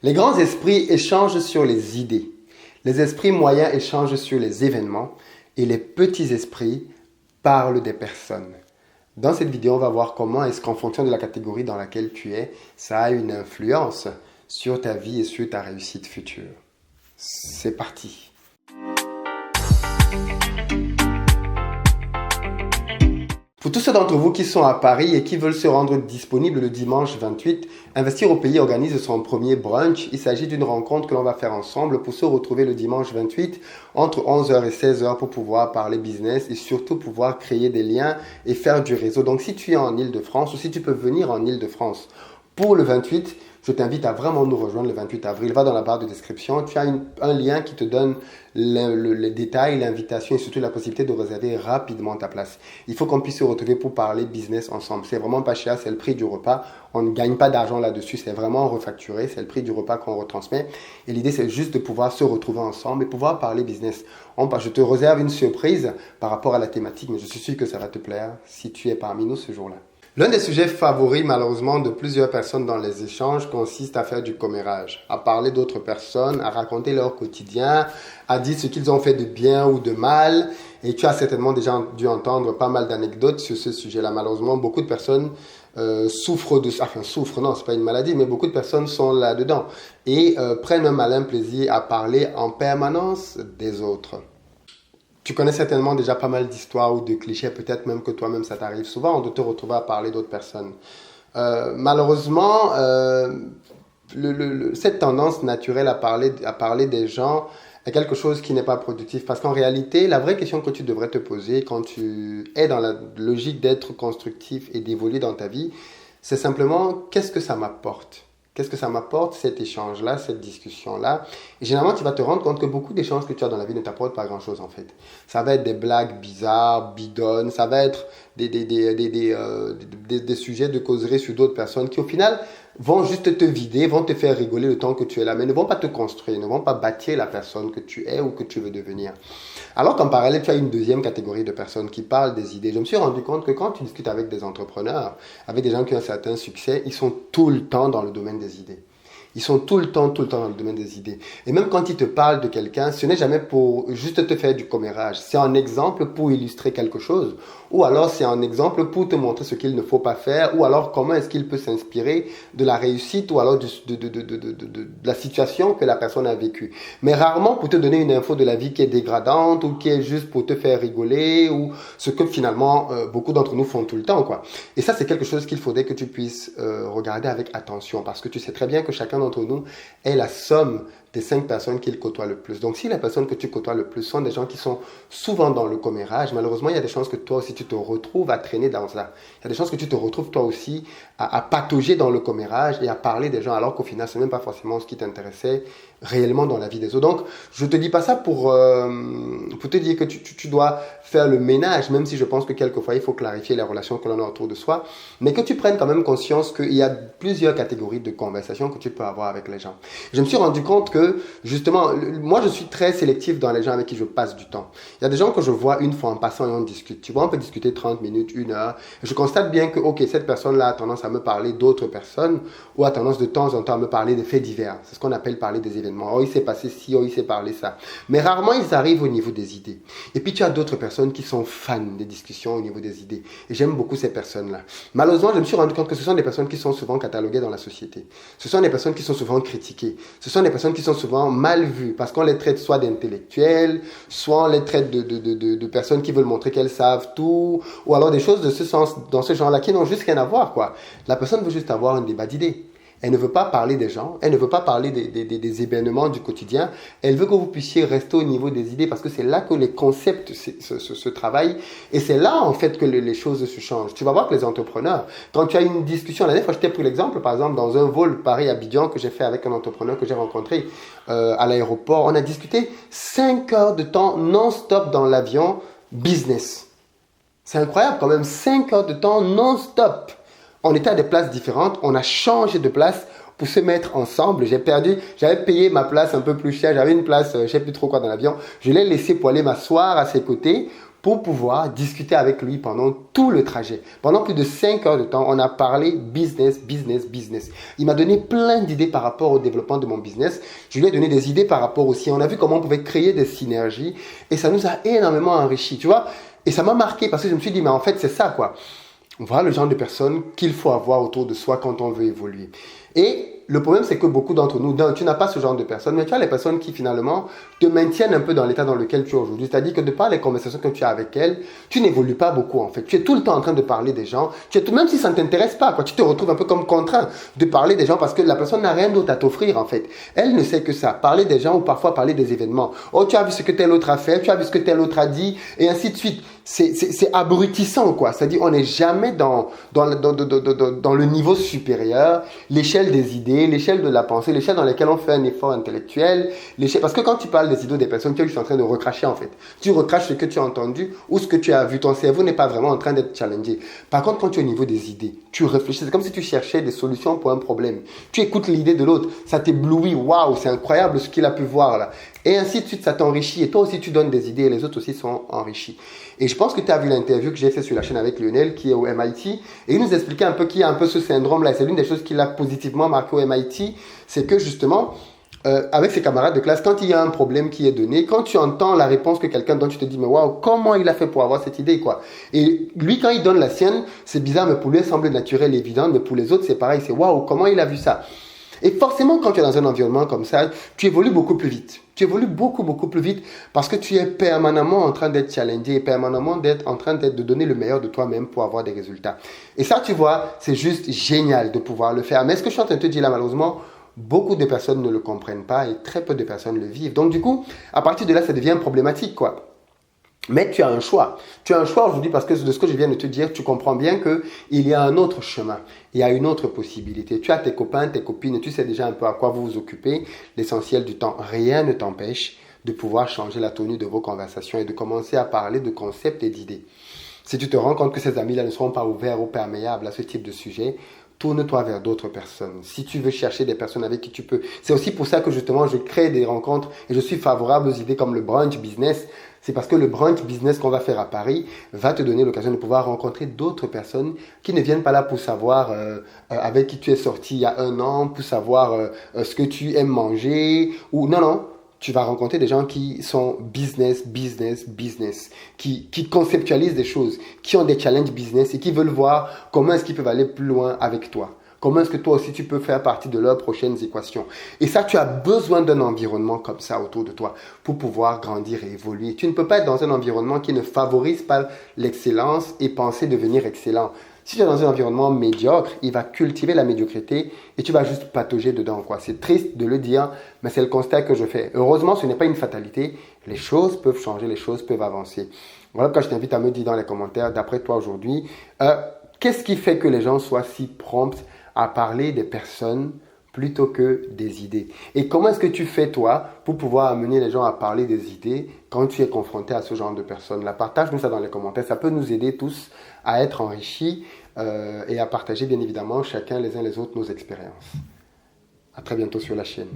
Les grands esprits échangent sur les idées. Les esprits moyens échangent sur les événements. Et les petits esprits parlent des personnes. Dans cette vidéo, on va voir comment est-ce qu'en fonction de la catégorie dans laquelle tu es, ça a une influence sur ta vie et sur ta réussite future. C'est parti. Pour tous ceux d'entre vous qui sont à Paris et qui veulent se rendre disponibles le dimanche 28, Investir au Pays organise son premier brunch. Il s'agit d'une rencontre que l'on va faire ensemble pour se retrouver le dimanche 28 entre 11h et 16h pour pouvoir parler business et surtout pouvoir créer des liens et faire du réseau. Donc si tu es en Île-de-France ou si tu peux venir en Île-de-France pour le 28, je t'invite à vraiment nous rejoindre le 28 avril. Va dans la barre de description. Tu as un lien qui te donne les détails, l'invitation et surtout la possibilité de réserver rapidement ta place. Il faut qu'on puisse se retrouver pour parler business ensemble. C'est vraiment pas cher, c'est le prix du repas. On ne gagne pas d'argent là-dessus, c'est vraiment refacturé. C'est le prix du repas qu'on retransmet. Et l'idée, c'est juste de pouvoir se retrouver ensemble et pouvoir parler business. Je te réserve une surprise par rapport à la thématique, mais je suis sûr que ça va te plaire si tu es parmi nous ce jour-là. L'un des sujets favoris malheureusement de plusieurs personnes dans les échanges consiste à faire du commérage, à parler d'autres personnes, à raconter leur quotidien, à dire ce qu'ils ont fait de bien ou de mal. Et tu as certainement déjà dû entendre pas mal d'anecdotes sur ce sujet-là. Malheureusement, beaucoup de personnes souffrent de ça. Enfin, souffrent, non, c'est pas une maladie, mais beaucoup de personnes sont là-dedans et prennent un malin plaisir à parler en permanence des autres. Tu connais certainement déjà pas mal d'histoires ou de clichés, peut-être même que toi-même ça t'arrive souvent de te retrouver à parler d'autres personnes. Malheureusement, cette tendance naturelle à parler des gens est quelque chose qui n'est pas productif parce qu'en réalité, la vraie question que tu devrais te poser quand tu es dans la logique d'être constructif et d'évoluer dans ta vie, c'est simplement qu'est-ce que ça m'apporte ? Qu'est-ce que ça m'apporte, cet échange-là, cette discussion-là? Et généralement, tu vas te rendre compte que beaucoup d'échanges que tu as dans la vie ne t'apportent pas grand-chose, en fait. Ça va être des blagues bizarres, bidonnes, ça va être des sujets de causerie sur d'autres personnes qui, au final, vont juste te vider, vont te faire rigoler le temps que tu es là, mais ne vont pas te construire, ne vont pas bâtir la personne que tu es ou que tu veux devenir. Alors qu'en parallèle, tu as une deuxième catégorie de personnes qui parlent des idées. Je me suis rendu compte que quand tu discutes avec des entrepreneurs, avec des gens qui ont un certain succès, ils sont tout le temps dans le domaine des idées. Ils sont tout le temps dans le domaine des idées. Et même quand ils te parlent de quelqu'un, ce n'est jamais pour juste te faire du commérage. C'est un exemple pour illustrer quelque chose. Ou alors c'est un exemple pour te montrer ce qu'il ne faut pas faire. Ou alors comment est-ce qu'il peut s'inspirer de la réussite ou alors de la situation que la personne a vécue. Mais rarement pour te donner une info de la vie qui est dégradante ou qui est juste pour te faire rigoler ou ce que finalement beaucoup d'entre nous font tout le temps, quoi. Et ça, c'est quelque chose qu'il faudrait que tu puisses regarder avec attention parce que tu sais très bien que chacun d'entre nous est la somme des 5 personnes qu'il côtoie le plus. Donc, si les personnes que tu côtoies le plus sont des gens qui sont souvent dans le commérage, malheureusement, il y a des chances que toi aussi, tu te retrouves à traîner dans ça. Il y a des chances que tu te retrouves toi aussi à patauger dans le commérage et à parler des gens alors qu'au final, ce n'est même pas forcément ce qui t'intéressait réellement dans la vie des autres. Donc, je ne te dis pas ça pour te dire que tu dois faire le ménage, même si je pense que quelquefois, il faut clarifier les relations que l'on a autour de soi, mais que tu prennes quand même conscience qu'il y a plusieurs catégories de conversations que tu peux avoir avec les gens. Je me suis rendu compte que, justement, moi, je suis très sélectif dans les gens avec qui je passe du temps. Il y a des gens que je vois une fois en passant et on discute. Tu vois, on peut discuter 30 minutes, 1 heure. Et je constate bien que, ok, cette personne-là a tendance à me parler d'autres personnes ou a tendance de temps en temps à me parler des faits divers. C'est ce qu'on appelle parler des événements. Oh, il s'est passé ci, oh, il s'est parlé ça. Mais rarement, ils arrivent au niveau des idées. Et puis, tu as d'autres personnes qui sont fans des discussions au niveau des idées. Et j'aime beaucoup ces personnes-là. Malheureusement, je me suis rendu compte que ce sont des personnes qui sont souvent cataloguées dans la société. Ce sont des personnes qui sont souvent critiquées. Ce sont des personnes qui sont souvent mal vues parce qu'on les traite soit d'intellectuels, soit on les traite de personnes qui veulent montrer qu'elles savent tout, ou alors des choses de ce sens, dans ce genre-là qui n'ont juste rien à voir, quoi. La personne veut juste avoir un débat d'idées. Elle ne veut pas parler des gens, elle ne veut pas parler des événements du quotidien, elle veut que vous puissiez rester au niveau des idées parce que c'est là que les concepts se travaillent et c'est là en fait que les choses se changent. Tu vas voir que les entrepreneurs, quand tu as une discussion, la dernière fois je t'ai pris l'exemple par exemple dans un vol Paris-Abidjan que j'ai fait avec un entrepreneur que j'ai rencontré à l'aéroport, on a discuté 5 heures de temps non-stop dans l'avion business. C'est incroyable quand même, 5 heures de temps non-stop. On était à des places différentes, on a changé de place pour se mettre ensemble. J'avais payé ma place un peu plus cher, j'avais une place, je ne sais plus trop quoi dans l'avion. Je l'ai laissé pour aller m'asseoir à ses côtés pour pouvoir discuter avec lui pendant tout le trajet. Pendant plus de 5 heures de temps, on a parlé business, business, business. Il m'a donné plein d'idées par rapport au développement de mon business. Je lui ai donné des idées par rapport aussi. On a vu comment on pouvait créer des synergies et ça nous a énormément enrichi, tu vois. Et ça m'a marqué parce que je me suis dit, mais en fait, c'est ça, quoi. Voilà le genre de personnes qu'il faut avoir autour de soi quand on veut évoluer. Et le problème, c'est que beaucoup d'entre nous, tu n'as pas ce genre de personnes, mais tu as les personnes qui finalement te maintiennent un peu dans l'état dans lequel tu es aujourd'hui. C'est-à-dire que de par les conversations que tu as avec elles, tu n'évolues pas beaucoup en fait. Tu es tout le temps en train de parler des gens, même si ça ne t'intéresse pas, quoi. Tu te retrouves un peu comme contraint de parler des gens parce que la personne n'a rien d'autre à t'offrir en fait. Elle ne sait que ça, parler des gens ou parfois parler des événements. Oh, tu as vu ce que tel autre a fait, tu as vu ce que tel autre a dit, et ainsi de suite. C'est abrutissant, quoi. C'est-à-dire on n'est jamais dans le niveau supérieur, l'échelle des idées, l'échelle de la pensée, l'échelle dans laquelle on fait un effort intellectuel. Parce que quand tu parles des idées des personnes, tu es juste en train de recracher en fait. Tu recraches ce que tu as entendu ou ce que tu as vu. Ton cerveau n'est pas vraiment en train d'être challengé. Par contre, quand tu es au niveau des idées, tu réfléchis. C'est comme si tu cherchais des solutions pour un problème. Tu écoutes l'idée de l'autre. Ça t'éblouit. Waouh, c'est incroyable ce qu'il a pu voir là. Et ainsi de suite, ça t'enrichit. Et toi aussi, tu donnes des idées et les autres aussi sont enrichis. Et je pense que tu as vu l'interview que j'ai fait sur la chaîne avec Lionel, qui est au MIT. Et il nous expliquait un peu qu'il y a un peu ce syndrome-là. C'est l'une des choses qui l'a positivement marqué au MIT. C'est que justement, avec ses camarades de classe, quand il y a un problème qui est donné, quand tu entends la réponse que quelqu'un donne, tu te dis, mais waouh, comment il a fait pour avoir cette idée, quoi. Et lui, quand il donne la sienne, c'est bizarre, mais pour lui, elle semble naturelle et évidente. Mais pour les autres, c'est pareil. C'est waouh, comment il a vu ça. Et forcément, quand tu es dans un environnement comme ça, tu évolues beaucoup plus vite. Tu évolues beaucoup, beaucoup plus vite parce que tu es permanemment en train d'être challengé, permanemment en train de donner le meilleur de toi-même pour avoir des résultats. Et ça, tu vois, c'est juste génial de pouvoir le faire. Mais ce que je suis en train de te dire là, malheureusement, beaucoup de personnes ne le comprennent pas et très peu de personnes le vivent. Donc du coup, à partir de là, ça devient problématique, quoi. Mais tu as un choix. Tu as un choix aujourd'hui parce que de ce que je viens de te dire, tu comprends bien qu'il y a un autre chemin. Il y a une autre possibilité. Tu as tes copains, tes copines et tu sais déjà un peu à quoi vous vous occupez. L'essentiel du temps, rien ne t'empêche de pouvoir changer la tenue de vos conversations et de commencer à parler de concepts et d'idées. Si tu te rends compte que ces amis-là ne seront pas ouverts ou perméables à ce type de sujet, tourne-toi vers d'autres personnes. Si tu veux chercher des personnes avec qui tu peux. C'est aussi pour ça que justement je crée des rencontres et je suis favorable aux idées comme le brunch business. C'est parce que le brunch business qu'on va faire à Paris va te donner l'occasion de pouvoir rencontrer d'autres personnes qui ne viennent pas là pour savoir avec qui tu es sorti il y a un an, pour savoir ce que tu aimes manger. Ou non. Tu vas rencontrer des gens qui sont business, qui conceptualisent des choses, qui ont des challenges business et qui veulent voir comment est-ce qu'ils peuvent aller plus loin avec toi. Comment est-ce que toi aussi tu peux faire partie de leurs prochaines équations. Et ça, tu as besoin d'un environnement comme ça autour de toi pour pouvoir grandir et évoluer. Tu ne peux pas être dans un environnement qui ne favorise pas l'excellence et penser devenir excellent. Si tu es dans un environnement médiocre, il va cultiver la médiocrité et tu vas juste patauger dedans, quoi. C'est triste de le dire, mais c'est le constat que je fais. Heureusement, ce n'est pas une fatalité. Les choses peuvent changer, les choses peuvent avancer. Voilà pourquoi je t'invite à me dire dans les commentaires, d'après toi aujourd'hui, qu'est-ce qui fait que les gens soient si prompts à parler des personnes plutôt que des idées. Et comment est-ce que tu fais, toi, pour pouvoir amener les gens à parler des idées quand tu es confronté à ce genre de personnes-là? Partage-nous ça dans les commentaires. Ça peut nous aider tous à être enrichis et à partager, bien évidemment, chacun les uns les autres nos expériences. À très bientôt sur la chaîne.